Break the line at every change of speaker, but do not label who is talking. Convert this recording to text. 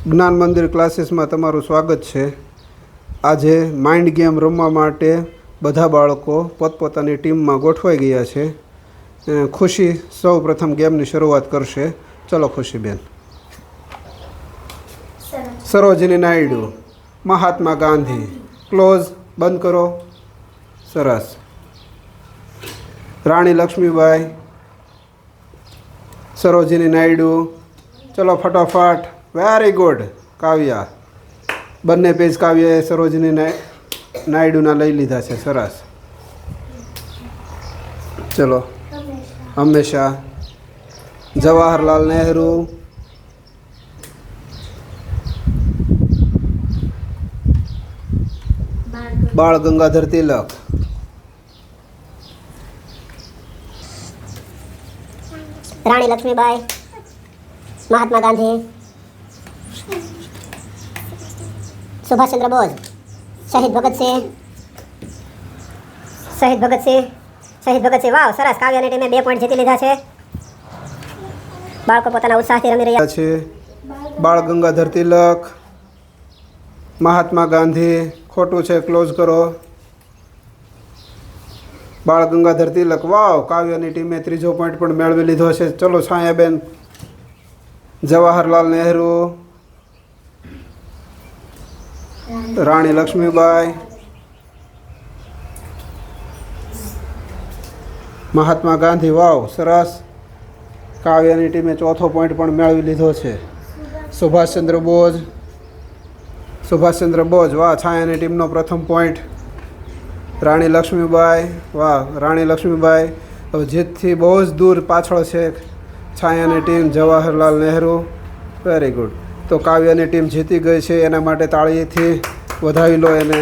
જ્ઞાન મંદિર ક્લાસીસમાં તમારું સ્વાગત છે. આજે માઇન્ડ ગેમ રમવા માટે બધા બાળકો પોતપોતાની ટીમમાં ગોઠવાઈ ગયા છે. ખુશી સૌ પ્રથમ ગેમની શરૂઆત કરશે. ચલો ખુશીબેન. સરોજિની નાયડુ, મહાત્મા ગાંધી. ક્લોઝ, બંધ કરો. સરસ. રાણી લક્ષ્મીબાઈ, સરોજિની નાયડુ. ચલો ફટાફટ. Very good. કાવ્યા, બંને પેજ કાવ્યાએ સરોજિની નાયડુના લઈ લીધા છે. સરસ. ચલો હંમેશા, જવાહરલાલ નહેરુ, બાળ ગંગાધર તિલક,
રાણી લક્ષ્મીબાઈ, મહાત્મા ગાંધી, સુભાષચંદ્ર બોઝ, શહીદ ભગતસિંહ. વાવ, સરસ. કાવ્યાની ટીમે 2 પોઈન્ટ જીતી લીધા છે. બાળકો પોતાના ઉત્સાહથી રમી રહ્યા
છે. બાળ ગંગાધર તિલક, મહાત્મા ગાંધી. ખોટું છે, ક્લોઝ કરો. બાળ ગંગાધર તિલક. વાવ, કાવ્યાની ટીમે 3જો પોઈન્ટ પણ મેળવી લીધો છે. ચલો છાયાબેન, જવાહરલાલ નહેરુ, રાણી લક્ષ્મીબાઈ, મહાત્મા ગાંધી. વાવ, સરસ. કાવ્યાની ટીમે 4થો પોઈન્ટ પણ મેળવી લીધો છે. સુભાષચંદ્ર બોઝ. વાહ, છાયાની ટીમનો પ્રથમ પોઈન્ટ. રાણી લક્ષ્મીબાઈ. વાહ, રાણી લક્ષ્મીબાઈ હવે જીતથી બહુ જ દૂર પાછળ છે છાયાની team. Jawaharlal Nehru. Very good. તો કાવ્યાની ટીમ જીતી ગઈ છે, એના માટે તાળીથી વધાવી લો એને.